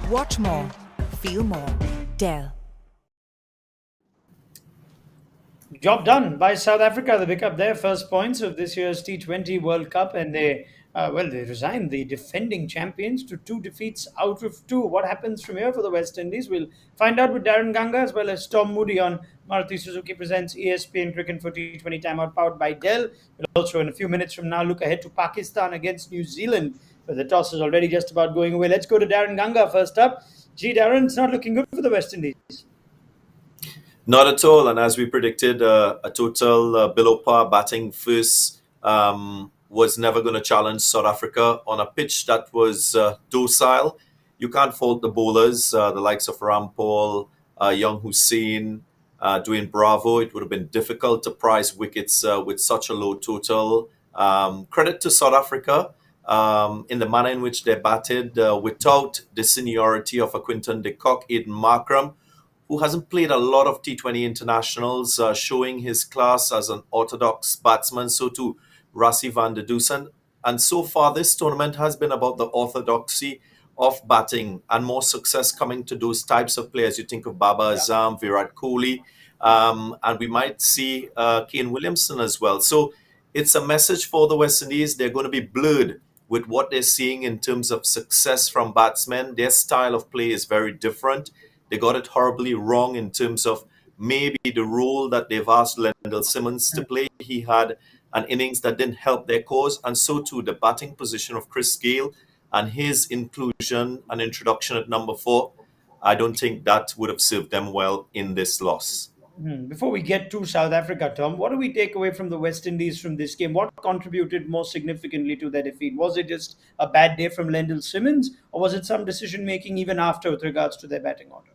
Watch more, feel more. Dell. Job done by South Africa. They pick up their first points of this year's T20 World Cup, and they resigned the defending champions to 2 defeats out of 2. What happens from here for the West Indies? We'll find out with Daren Ganga as well as Tom Moody on Maruti Suzuki Presents ESPN Cricket for T20 Timeout, powered by Dell. We'll also, in a few minutes from now, look ahead to Pakistan against New Zealand, where the toss is already just about going away. Let's go to Daren Ganga first up. Gee, Darren, it's not looking good for the West Indies. Not at all. And as we predicted, a total below par batting first was never going to challenge South Africa on a pitch that was docile. You can't fault the bowlers, the likes of Rampal, Young Hussein, Dwayne Bravo. It would have been difficult to prize wickets with such a low total. Credit to South Africa in the manner in which they batted without the seniority of a Quinton de Kock, Aiden Markram, who hasn't played a lot of T20 internationals, showing his class as an orthodox batsman. So too, Rassie van der Dusen. And so far, this tournament has been about the orthodoxy of batting and more success coming to those types of players. You think of Baba Azam, Virat Kohli, and we might see Kane Williamson as well. So it's a message for the West Indies. They're going to be blurred with what they're seeing in terms of success from batsmen. Their style of play is very different. They got it horribly wrong in terms of maybe the role that they've asked Lendl Simmons to play. He had an innings that didn't help their cause, and so too the batting position of Chris Gayle and his inclusion and introduction at number 4. I don't think that would have served them well in this loss. Before we get to South Africa, Tom, what do we take away from the West Indies from this game? What contributed most significantly to their defeat? Was it just a bad day from Lendl Simmons, or was it some decision making even after with regards to their batting order?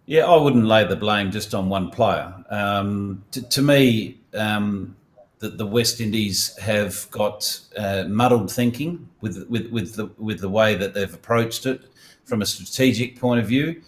Yeah, I wouldn't lay the blame just on one player. To me, the West Indies have got muddled thinking with the way that they've approached it from a strategic point of view.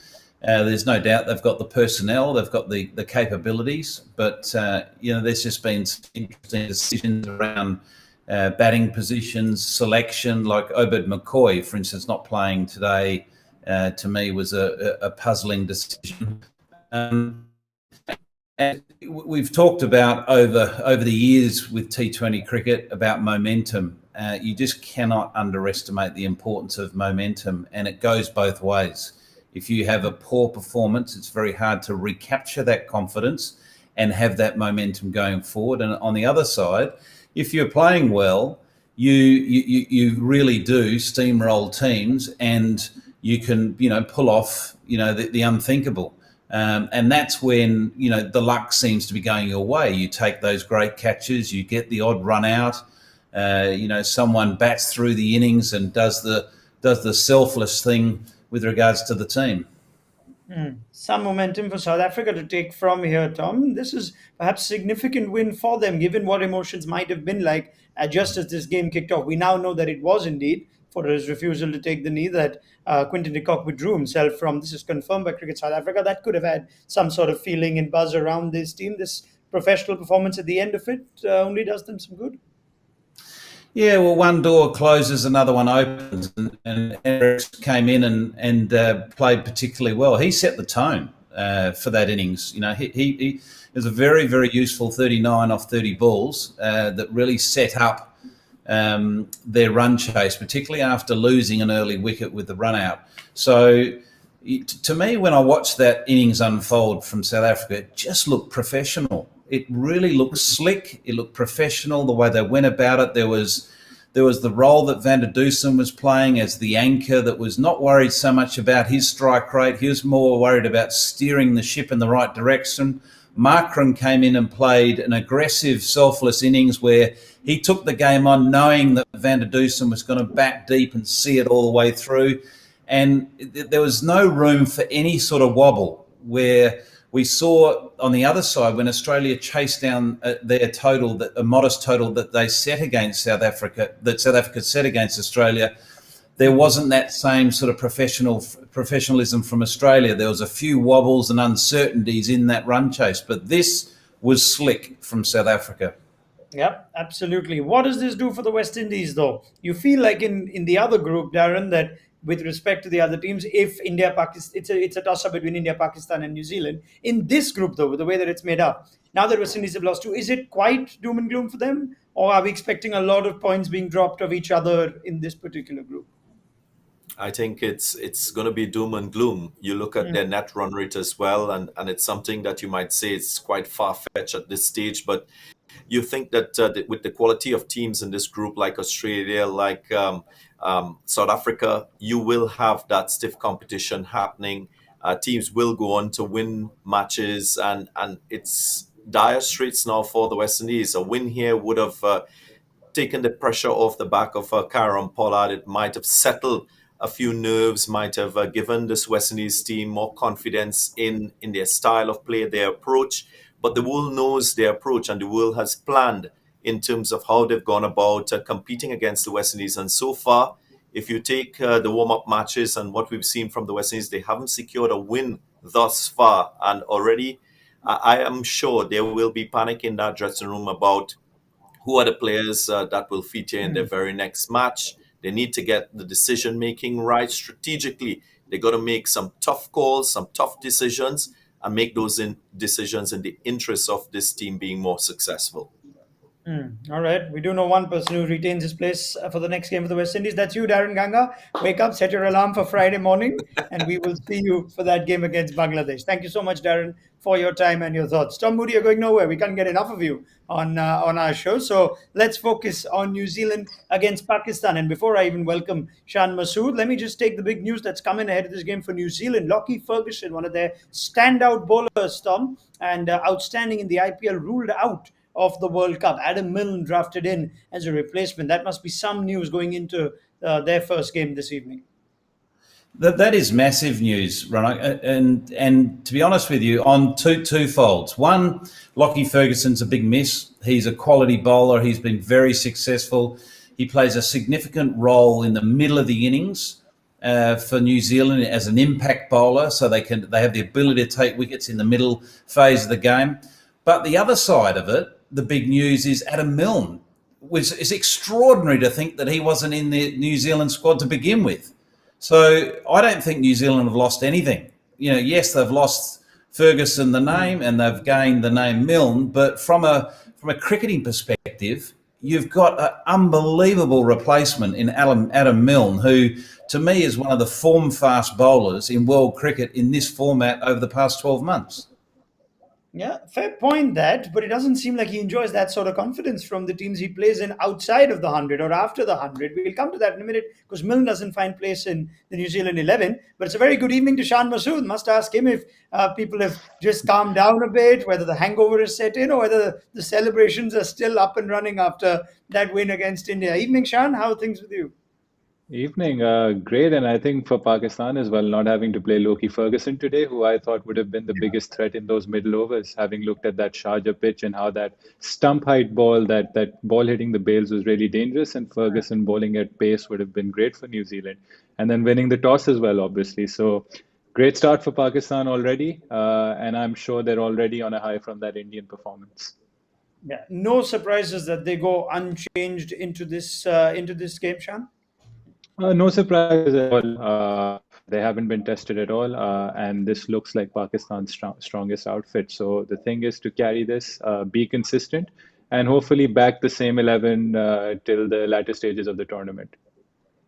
There's no doubt they've got the personnel, they've got the capabilities, but there's just been some interesting decisions around batting positions, selection, like Obed McCoy, for instance, not playing today. To me, was a puzzling decision. And we've talked about over the years with T20 cricket about momentum. You just cannot underestimate the importance of momentum, and it goes both ways. If you have a poor performance, it's very hard to recapture that confidence and have that momentum going forward. And on the other side, if you're playing well, you really do steamroll teams, and you can, pull off, the unthinkable. And that's when, the luck seems to be going your way. You take those great catches, you get the odd run out, someone bats through the innings and does the selfless thing with regards to the team. Some momentum for South Africa to take from here, Tom. This is perhaps a significant win for them, given what emotions might have been like just as this game kicked off. We now know that it was indeed, for his refusal to take the knee, that Quinton de Kock withdrew himself from. This is confirmed by Cricket South Africa. That could have had some sort of feeling and buzz around this team. This professional performance at the end of it only does them some good. Yeah, well, one door closes, another one opens, and Eric came in and played particularly well. He set the tone for that innings. He was a very, very useful 39 off 30 balls that really set up their run chase, particularly after losing an early wicket with the run out. So to me, when I watched that innings unfold from South Africa, it just looked professional. It really looked slick. It looked professional, the way they went about it. There was the role that Van der Dusen was playing as the anchor that was not worried so much about his strike rate. He was more worried about steering the ship in the right direction. Markram came in and played an aggressive, selfless innings where he took the game on knowing that Van der Dusen was going to bat deep and see it all the way through. And there was no room for any sort of wobble, where we saw on the other side when Australia chased down their total, a modest total that they set against South Africa, that South Africa set against Australia, there wasn't that same sort of professionalism from Australia. There was a few wobbles and uncertainties in that run chase, but this was slick from South Africa. Yep, absolutely. What does this do for the West Indies, though? You feel like in the other group, Darren, that with respect to the other teams if India, Pakistan, it's a toss-up between India, Pakistan and New Zealand. In this group, though, with the way that it's made up, now that West Indies have lost two, is it quite doom and gloom for them? Or are we expecting a lot of points being dropped of each other in this particular group? I think it's going to be doom and gloom. You look at their net run rate as well, and it's something that you might say it's quite far-fetched at this stage, but you think that with the quality of teams in this group, like Australia, like South Africa, you will have that stiff competition happening. Teams will go on to win matches, and it's dire straits now for the West Indies. A win here would have taken the pressure off the back of Kieron Pollard. It might have settled a few nerves, might have given this West Indies team more confidence in their style of play, their approach. But the world knows their approach, and the world has planned in terms of how they've gone about competing against the West Indies. And so far, if you take the warm-up matches and what we've seen from the West Indies, they haven't secured a win thus far. And already, I am sure there will be panic in that dressing room about who are the players that will feature in their very next match. They need to get the decision-making right strategically. They got to make some tough calls, some tough decisions, and make those decisions in the interest of this team being more successful. All right. We do know one person who retains his place for the next game for the West Indies. That's you, Daren Ganga. Wake up, set your alarm for Friday morning, and we will see you for that game against Bangladesh. Thank you so much, Daren, for your time and your thoughts. Tom Moody, you're going nowhere. We can't get enough of you on our show. So let's focus on New Zealand against Pakistan. And before I even welcome Shan Masood, let me just take the big news that's coming ahead of this game for New Zealand. Lockie Ferguson, one of their standout bowlers, Tom, and outstanding in the IPL, ruled out of the World Cup. Adam Milne drafted in as a replacement. That must be some news going into their first game this evening. That is massive news, Ronak. And to be honest with you, on two folds. One, Lockie Ferguson's a big miss. He's a quality bowler. He's been very successful. He plays a significant role in the middle of the innings for New Zealand as an impact bowler, so they have the ability to take wickets in the middle phase of the game. But the other side of it, the big news is Adam Milne. It's extraordinary to think that he wasn't in the New Zealand squad to begin with. So I don't think New Zealand have lost anything. Yes, they've lost Ferguson, the name, and they've gained the name Milne. But from a cricketing perspective, you've got an unbelievable replacement in Adam Milne, who to me is one of the form-fast bowlers in world cricket in this format over the past 12 months. Yeah, fair point that, but it doesn't seem like he enjoys that sort of confidence from the teams he plays in outside of the 100 or after the 100. We'll come to that in a minute because Milne doesn't find place in the New Zealand 11. But it's a very good evening to Shan Masood. Must ask him if people have just calmed down a bit, whether the hangover is set in or whether the celebrations are still up and running after that win against India. Evening, Shan. How are things with you? Evening, great, and I think for Pakistan as well, not having to play Lockie Ferguson today, who I thought would have been the biggest threat in those middle overs, having looked at that Sharjah pitch and how that stump height ball, that ball hitting the bails was really dangerous, and Ferguson bowling at pace would have been great for New Zealand, and then winning the toss as well, obviously. So great start for Pakistan already, and I'm sure they're already on a high from that Indian performance. Yeah, no surprises that they go unchanged into this game, Shan? No surprise at all. They haven't been tested at all, and this looks like Pakistan's strongest outfit. So the thing is to carry this, be consistent, and hopefully back the same 11 till the latter stages of the tournament.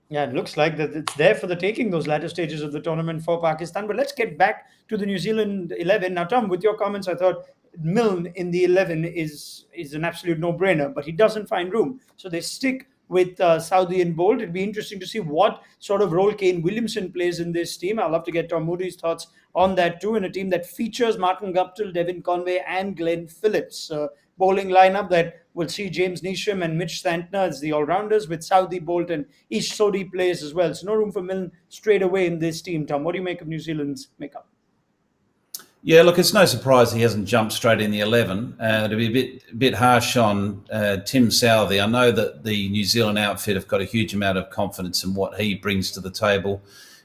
Yeah, it looks like that it's there for the taking, those latter stages of the tournament for Pakistan. But let's get back to the New Zealand 11. Now, Tom, with your comments, I thought Milne in the 11 is an absolute no-brainer, but he doesn't find room. So they stick with Saudi and Bolt. It'd be interesting to see what sort of role Kane Williamson plays in this team. I'd love to get Tom Moody's thoughts on that too, in a team that features Martin Guptill, Devin Conway and Glenn Phillips. Bowling lineup that will see James Neesham and Mitch Santner as the all-rounders, with Saudi, Bolt and Ish Sodhi plays as well. So no room for Milne straight away in this team. Tom, what do you make of New Zealand's makeup? Yeah, look, it's no surprise he hasn't jumped straight in the 11. To be a bit harsh on Tim Southee, I know that the New Zealand outfit have got a huge amount of confidence in what he brings to the table.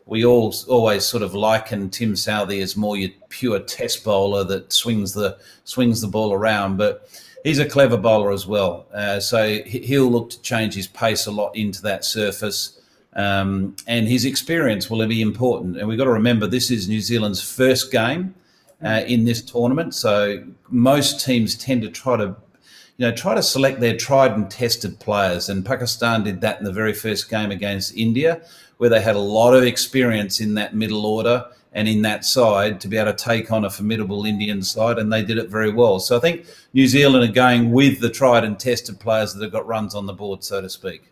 We always sort of liken Tim Southee as more your pure test bowler that swings the ball around, but he's a clever bowler as well. So he'll look to change his pace a lot into that surface. and his experience will be important. And we've got to remember this is New Zealand's first game in this tournament, so most teams tend to try to select their tried and tested players. And Pakistan did that in the very first game against India, where they had a lot of experience in that middle order and in that side to be able to take on a formidable Indian side, and they did it very well. So I think New Zealand are going with the tried and tested players that have got runs on the board, so to speak.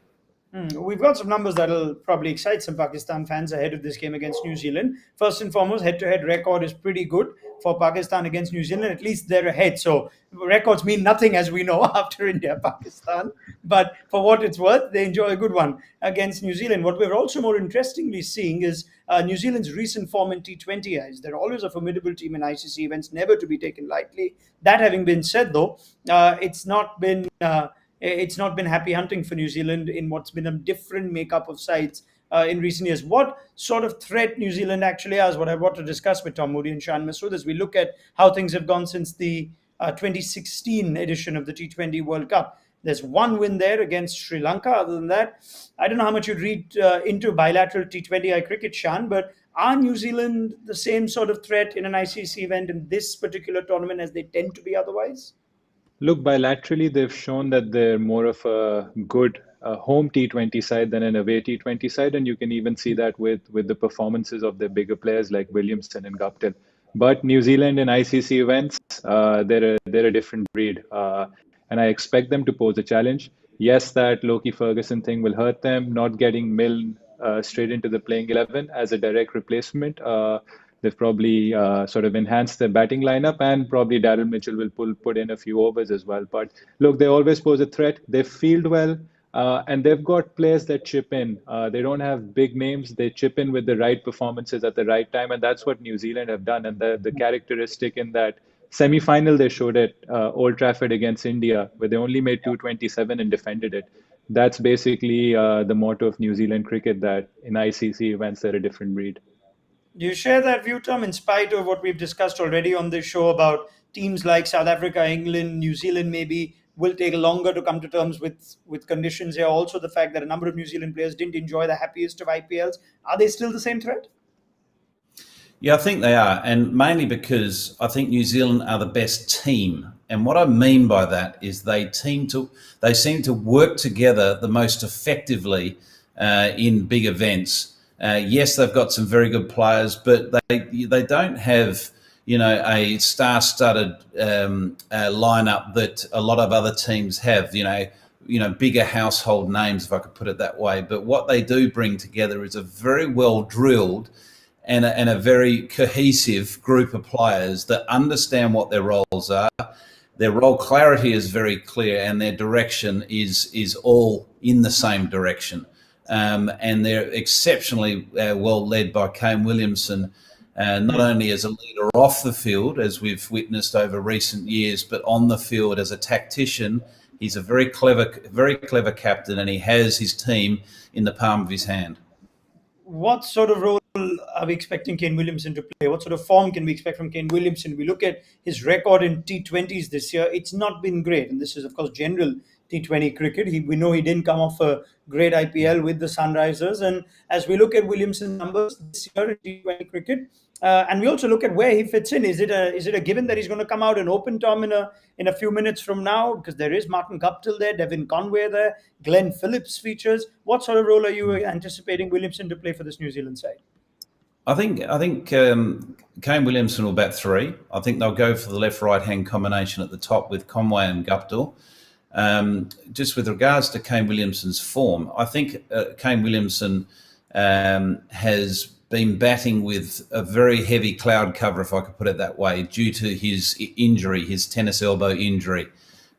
We've got some numbers that'll probably excite some Pakistan fans ahead of this game against New Zealand. First and foremost, head-to-head record is pretty good for Pakistan against New Zealand. At least they're ahead. So records mean nothing, as we know, after India-Pakistan. But for what it's worth, they enjoy a good one against New Zealand. What we're also more interestingly seeing is New Zealand's recent form in T20. They're always a formidable team in ICC events, never to be taken lightly. That having been said, though, it's not been happy hunting for New Zealand in what's been a different makeup of sides in recent years. What sort of threat New Zealand actually has, what I want to discuss with Tom Moody and Shan Masood, as we look at how things have gone since the 2016 edition of the T20 World Cup. There's one win there against Sri Lanka. Other than that, I don't know how much you'd read into bilateral T20I cricket, Shan, but are New Zealand the same sort of threat in an ICC event in this particular tournament as they tend to be otherwise? Look, bilaterally, they've shown that they're more of a good home T20 side than an away T20 side, and you can even see that with the performances of their bigger players like Williamson and Guptill. But New Zealand in ICC events, they're a different breed, and I expect them to pose a challenge. Yes, that Loki Ferguson thing will hurt them, not getting Milne straight into the playing 11 as a direct replacement. They've probably sort of enhanced their batting lineup, and probably Daryl Mitchell will put in a few overs as well. But look, they always pose a threat. They field well, and they've got players that chip in. They don't have big names. They chip in with the right performances at the right time, and that's what New Zealand have done. And the characteristic in that semi-final they showed at Old Trafford against India, where they only made 227 and defended it. That's basically the motto of New Zealand cricket, that in ICC events they're a different breed. Do you share that view, Tom, in spite of what we've discussed already on this show about teams like South Africa, England, New Zealand maybe will take longer to come to terms with conditions here? Also, the fact that a number of New Zealand players didn't enjoy the happiest of IPLs. Are they still the same threat? Yeah, I think they are, and mainly because I think New Zealand are the best team. And what I mean by that is they seem to work together the most effectively in big events. Yes, they've got some very good players, but they don't have a star-studded lineup that a lot of other teams have. Bigger household names, if I could put it that way. But what they do bring together is a very well drilled and a very cohesive group of players that understand what their roles are. Their role clarity is very clear, and their direction is all in the same direction. And they're exceptionally well led by Kane Williamson, not only as a leader off the field, as we've witnessed over recent years, but on the field as a tactician. He's a very clever captain, and he has his team in the palm of his hand. What sort of role are we expecting Kane Williamson to play? What sort of form can we expect from Kane Williamson? We look at his record in T20s this year. It's not been great. And this is, of course, general T20 cricket. We know he didn't come off a great IPL with the Sunrisers. And as we look at Williamson's numbers this year in T20 cricket, and we also look at where he fits in. Is it a given that he's going to come out and open, Tom, in a few minutes from now? Because there is Martin Guptill there, Devin Conway there, Glenn Phillips features. What sort of role are you anticipating Williamson to play for this New Zealand side? I think Kane Williamson will bat three. I think they'll go for the left-right-hand combination at the top with Conway and Guptill. Just with regards to Kane Williamson's form, I think Kane Williamson has been batting with a very heavy cloud cover, if I could put it that way, due to his injury, his tennis elbow injury.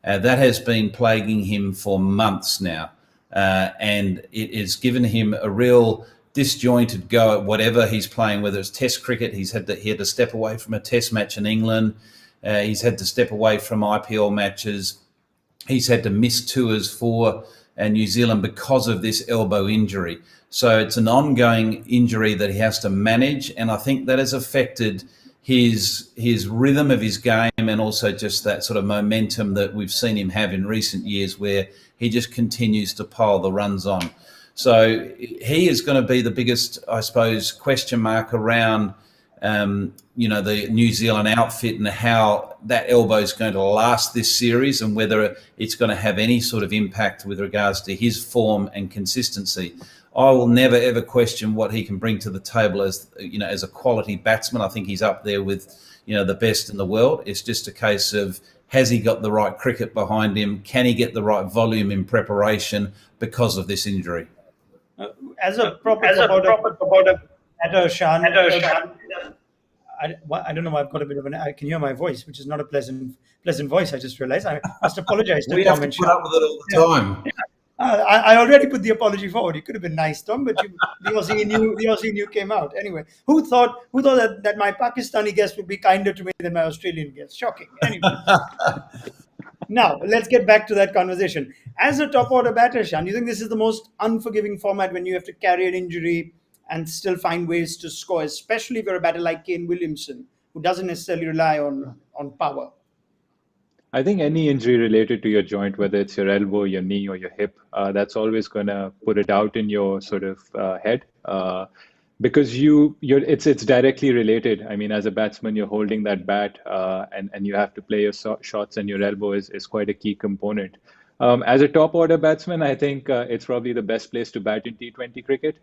That has been plaguing him for months now, and it has given him a real disjointed go at whatever he's playing, whether it's Test cricket. He had to step away from a Test match in England. He's had to step away from IPL matches. He's had to miss tours for New Zealand because of this elbow injury. So it's an ongoing injury that he has to manage, and I think that has affected his rhythm of his game, and also just that sort of momentum that we've seen him have in recent years, where he just continues to pile the runs on. So he is going to be the biggest, I suppose, question mark around, the New Zealand outfit and how that elbow is going to last this series and whether it's going to have any sort of impact with regards to his form and consistency. I will never ever question what he can bring to the table as a quality batsman. I think he's up there with the best in the world. It's just a case of, has he got the right cricket behind him? Can he get the right volume in preparation because of this injury? As a proper batter, Shan, I don't know. I've got a bit of I can hear my voice, which is not a pleasant voice. I just realised. I must apologise to We Tom have to and put Shan. up with it all the time. I already put the apology forward. You could have been nice, Tom, but the Aussie knew came out. Anyway, who thought that my Pakistani guest would be kinder to me than my Australian guest? Shocking. Anyway. Now, let's get back to that conversation. As a top order batter, Shan, you think this is the most unforgiving format when you have to carry an injury and still find ways to score, especially if you're a batter like Kane Williamson, who doesn't necessarily rely on power? I think any injury related to your joint, whether it's your elbow, your knee, or your hip, that's always going to put a doubt in your sort of head. Because it's directly related. I mean, as a batsman, you're holding that bat, and you have to play your shots, and your elbow is quite a key component. As a top order batsman, I think it's probably the best place to bat in T20 cricket.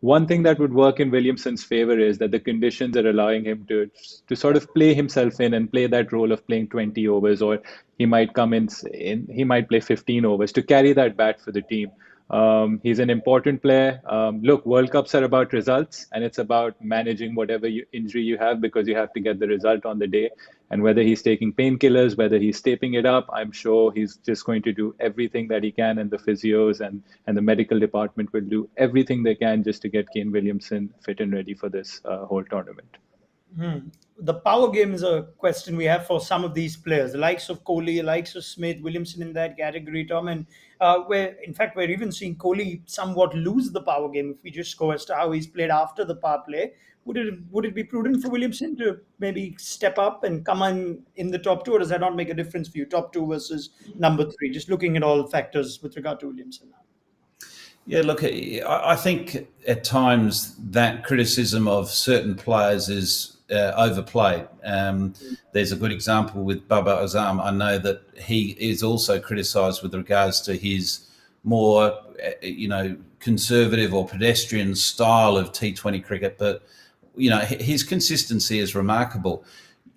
One thing that would work in Williamson's favor is that the conditions are allowing him to sort of play himself in and play that role of playing 20 overs, or he might come in he might play 15 overs to carry that bat for the team. He's an important player. Look, World Cups are about results, and it's about managing whatever injury you have, because you have to get the result on the day. And whether he's taking painkillers, whether he's taping it up, I'm sure he's just going to do everything that he can, and the physios and the medical department will do everything they can just to get Kane Williamson fit and ready for this whole tournament. The power game is a question we have for some of these players, the likes of Kohli, the likes of Smith, Williamson in that category, Tom, and we're even seeing Kohli somewhat lose the power game if we just go as to how he's played after the power play. Would it be prudent for Williamson to maybe step up and come in the top two, or does that not make a difference for you, top two versus number three? Just looking at all factors with regard to Williamson now. Yeah, look, I think at times that criticism of certain players is overplayed. There's a good example with Babar Azam. I know that he is also criticised with regards to his more, conservative or pedestrian style of T20 cricket, but his consistency is remarkable.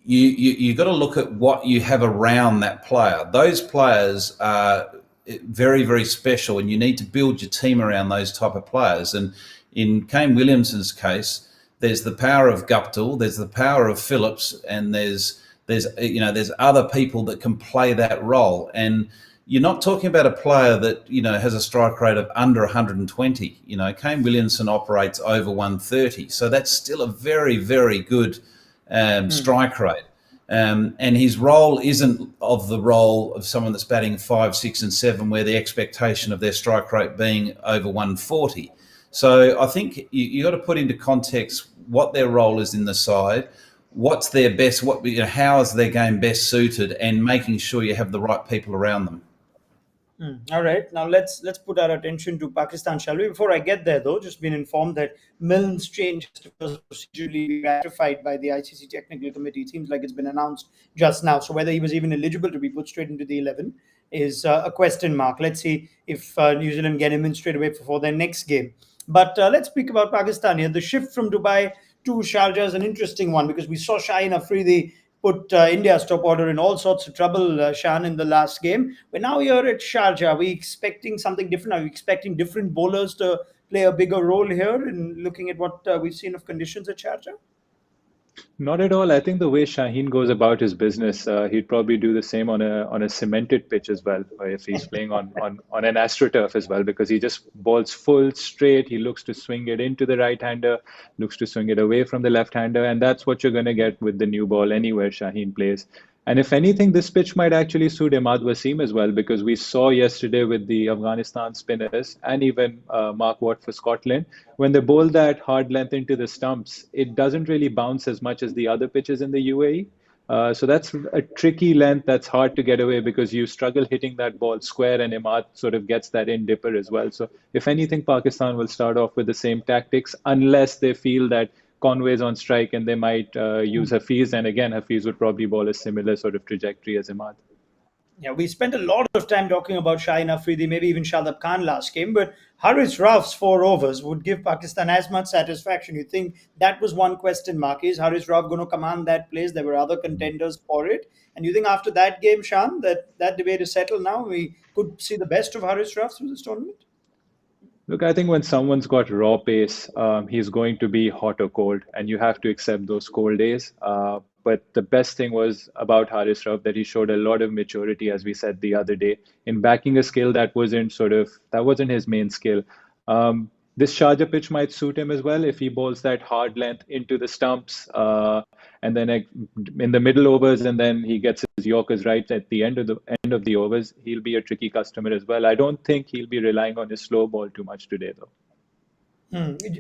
You got to look at what you have around that player. Those players are very, very special, and you need to build your team around those type of players. And in Kane Williamson's case, there's the power of Guptill, there's the power of Phillips, and there's other people that can play that role. And you're not talking about a player that has a strike rate of under 120. Kane Williamson operates over 130, so that's still a very, very good strike rate. And his role isn't of the role of someone that's batting 5, 6, and 7, where the expectation of their strike rate being over 140. So I think you got to put into context what their role is in the side, what's their best, how is their game best suited, and making sure you have the right people around them. All right, now let's put our attention to Pakistan, shall we? Before I get there, though, just been informed that Milne's change was procedurally ratified by the ICC Technical Committee. It seems like it's been announced just now. So whether he was even eligible to be put straight into the 11 is a question mark. Let's see if New Zealand get him in straight away before their next game. But let's speak about Pakistan here. The shift from Dubai to Sharjah is an interesting one, because we saw Shaheen Afridi put India's top order in all sorts of trouble, Shan, in the last game. We're now here at Sharjah. Are we expecting something different? Are we expecting different bowlers to play a bigger role here in looking at what we've seen of conditions at Sharjah? Not at all. I think the way Shaheen goes about his business, he'd probably do the same on a cemented pitch as well, or if he's playing on an AstroTurf as well, because he just bowls full straight. He looks to swing it into the right-hander, looks to swing it away from the left-hander, and that's what you're going to get with the new ball anywhere Shaheen plays. And if anything, this pitch might actually suit Imad Wasim as well, because we saw yesterday with the Afghanistan spinners and even Mark Watt for Scotland, when they bowl that hard length into the stumps, it doesn't really bounce as much as the other pitches in the UAE. So that's a tricky length that's hard to get away because you struggle hitting that ball square, and Imad sort of gets that in dipper as well. So if anything, Pakistan will start off with the same tactics unless they feel that Conway's on strike and they might use Hafiz. And again, Hafiz would probably bowl a similar sort of trajectory as Imad. Yeah, we spent a lot of time talking about Shaheen Afridi, maybe even Shadab Khan last game, but Haris Rauf's 4 overs would give Pakistan as much satisfaction. You think that was one question mark? Is Haris Rauf going to command that place? There were other contenders for it. And you think after that game, Shan, that debate is settled now? We could see the best of Haris Rauf through this tournament? Look, I think when someone's got raw pace, he's going to be hot or cold, and you have to accept those cold days. But the best thing was about Haris Rauf that he showed a lot of maturity, as we said the other day, in backing a skill that wasn't his main skill. This Sharjah pitch might suit him as well if he bowls that hard length into the stumps, and then in the middle overs, and then he gets his Yorkers right at the end of the overs. He'll be a tricky customer as well. I don't think he'll be relying on his slow ball too much today, though.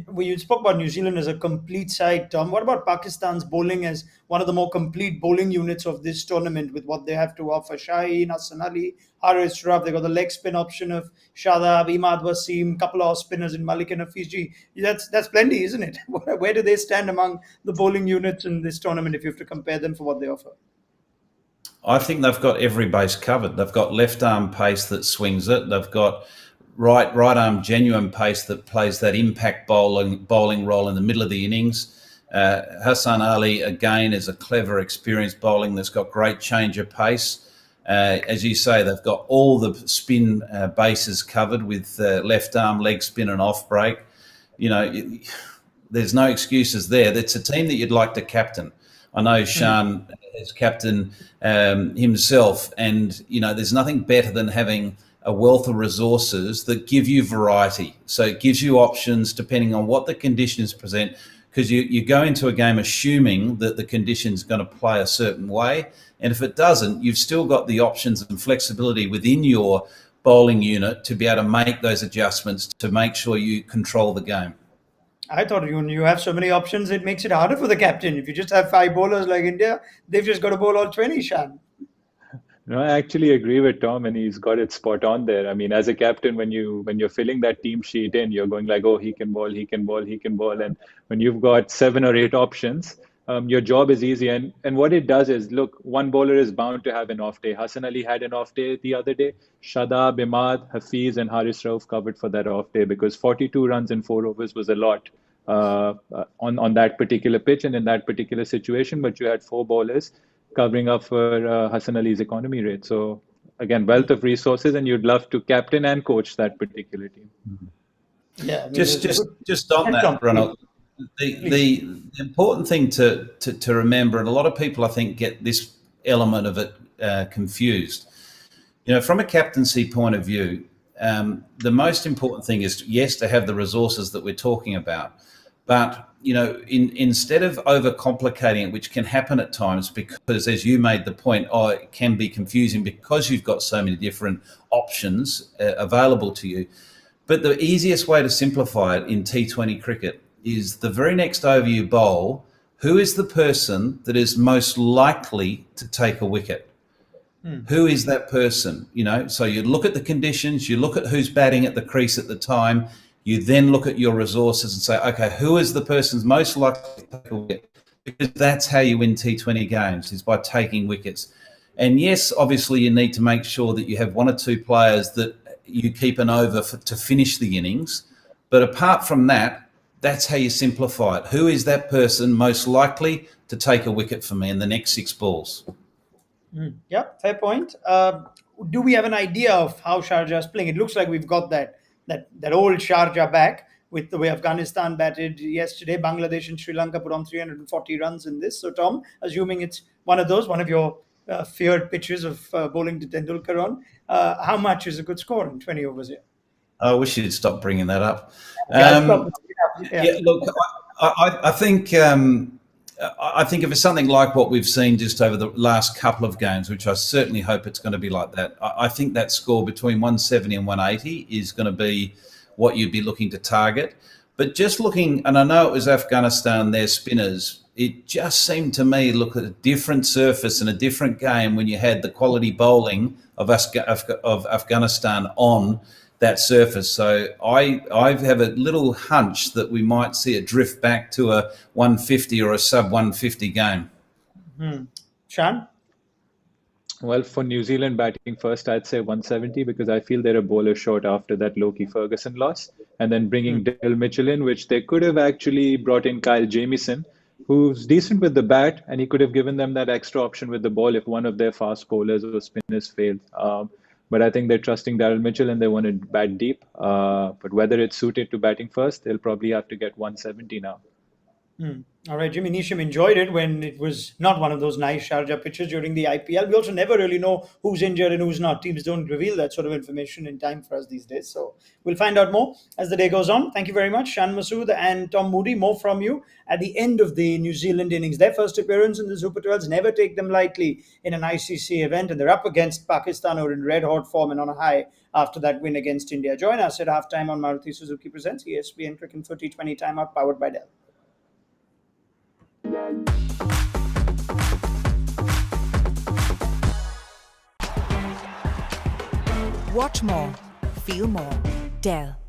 Well, you spoke about New Zealand as a complete side, Tom. What about Pakistan's bowling as one of the more complete bowling units of this tournament with what they have to offer? Shaheen, Hassan Ali, Haris Rauf, they got the leg spin option of Shadab, Imad Wasim, couple of off spinners in Malik and Hafiz. That's plenty, isn't it? Where do they stand among the bowling units in this tournament if you have to compare them for what they offer? I think they've got every base covered. They've got left arm pace that swings it. They've got right arm genuine pace that plays that impact bowling role in the middle of the innings. Hassan Ali, again, is a clever, experienced bowling that's got great change of pace. As you say, they've got all the spin bases covered with left arm, leg spin and off break. You know, there's no excuses there. That's a team that you'd like to captain. I know Shan is captain himself, and, you know, there's nothing better than having a wealth of resources that give you variety. So it gives you options depending on what the conditions present, because you go into a game assuming that the condition's going to play a certain way. And if it doesn't, you've still got the options and flexibility within your bowling unit to be able to make those adjustments to make sure you control the game. I thought when you have so many options, it makes it harder for the captain. If you just have 5 bowlers like India, they've just got to bowl all 20, Shan. No, I actually agree with Tom, and he's got it spot on there. I mean, as a captain, when you're filling that team sheet in, you're going like, oh, he can bowl, he can bowl, he can bowl. And when you've got 7 or 8 options, your job is easy. And what it does is, look, one bowler is bound to have an off day. Hassan Ali had an off day the other day. Shadab, Imad, Hafiz, and Haris Rauf covered for that off day because 42 runs in 4 overs was a lot on that particular pitch and in that particular situation. But you had 4 bowlers covering up for Hassan Ali's economy rate. So again, wealth of resources, and you'd love to captain and coach that particular team. Yeah, I mean, just on that, Ronald, the important thing to remember, and a lot of people I think get this element of it confused. You know, from a captaincy point of view, the most important thing is, yes, to have the resources that we're talking about, but you know, instead of overcomplicating it, which can happen at times, because as you made the point, it can be confusing because you've got so many different options available to you. But the easiest way to simplify it in T20 cricket is the very next over you bowl, who is the person that is most likely to take a wicket? Who is that person? You know, so you look at the conditions, you look at who's batting at the crease at the time, you then look at your resources and say, okay, who is the person's most likely to take a wicket? Because that's how you win T20 games, is by taking wickets. And yes, obviously you need to make sure that you have 1 or 2 players that you keep an over to finish the innings. But apart from that, that's how you simplify it. Who is that person most likely to take a wicket for me in the next 6 balls? Yeah, fair point. Do we have an idea of how Sharjah is playing? It looks like we've got that old Sharjah back with the way Afghanistan batted yesterday. Bangladesh and Sri Lanka put on 340 runs in this. So, Tom, assuming it's one of your feared pitches of bowling to Tendulkar on, how much is a good score in 20 overs here? I wish you'd stop bringing that up. Yeah. Look, I think if it's something like what we've seen just over the last couple of games, which I certainly hope it's going to be like that, I think that score between 170 and 180 is going to be what you'd be looking to target. But just looking, and I know it was Afghanistan, their spinners, it just seemed to me look at a different surface and a different game when you had the quality bowling of Afghanistan on that surface. So I have a little hunch that we might see a drift back to a 150 or a sub 150 game. Shan? Well, for New Zealand batting first, I'd say 170 because I feel they're a bowler short after that Loki Ferguson loss. And then bringing Dale Mitchell in, which they could have actually brought in Kyle Jamieson, who's decent with the bat, and he could have given them that extra option with the ball if one of their fast bowlers or spinners failed. But I think they're trusting Daryl Mitchell and they want to bat deep. But whether it's suited to batting first, they'll probably have to get 170 now. All right, Jimmy Neesham enjoyed it when it was not one of those nice Sharjah pitches during the IPL. We also never really know who's injured and who's not. Teams don't reveal that sort of information in time for us these days. So we'll find out more as the day goes on. Thank you very much, Shan, Masood and Tom Moody. More from you at the end of the New Zealand innings. Their first appearance in the Super 12s. Never take them lightly in an ICC event. And they're up against Pakistan, who are in red-hot form and on a high after that win against India. Join us at halftime on Maruti Suzuki Presents ESPN Cricket for T20 Timeout, powered by Dell. Watch more, feel more. Dell.